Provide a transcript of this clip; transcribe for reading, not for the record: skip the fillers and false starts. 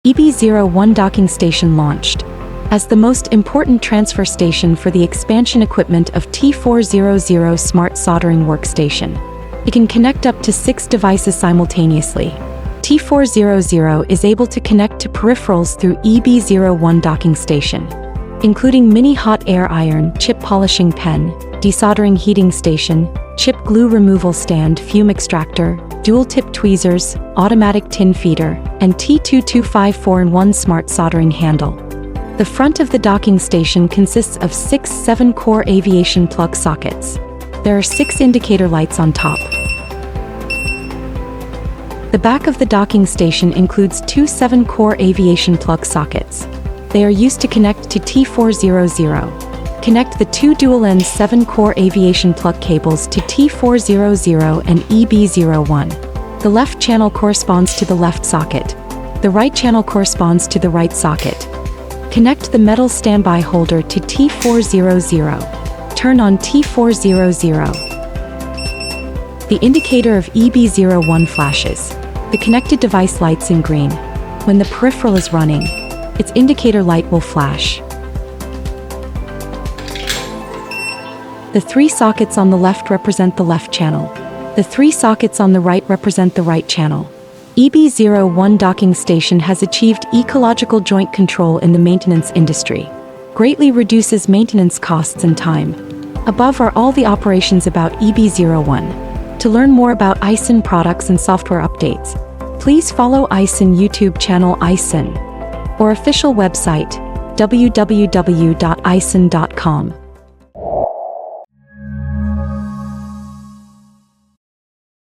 EB01 Docking Station launched. As the most important transfer station for the expansion equipment of T400 Smart Soldering Workstation. It can connect up to 6 devices simultaneously. T400 is able to connect to peripherals through EB01 Docking Station, including mini hot air iron, chip polishing pen, desoldering heating station, chip glue removal stand, fume extractor, dual-tip tweezers, automatic tin feeder, and T2254 4-in-1 smart soldering handle. The front of the docking station consists of 6 7-core aviation plug sockets. There are 6 indicator lights on top. The back of the docking station includes 2 7-core aviation plug sockets. They are used to connect to T400. Connect the 2 dual-end 7-core aviation plug cables to T400 and EB01. The left channel corresponds to the left socket. The right channel corresponds to the right socket. Connect the metal standby holder to T400. Turn on T400. The indicator of EB01 flashes. The connected device lights in green. When the peripheral is running, its indicator light will flash. The 3 sockets on the left represent the left channel. The 3 sockets on the right represent the right channel. EB01 Docking Station has achieved ecological joint control in the maintenance industry. Greatly reduces maintenance costs and time. Above are all the operations about EB01. To learn more about AiXun products and software updates, please follow AiXun YouTube channel AiXun or official website www.aixun.com.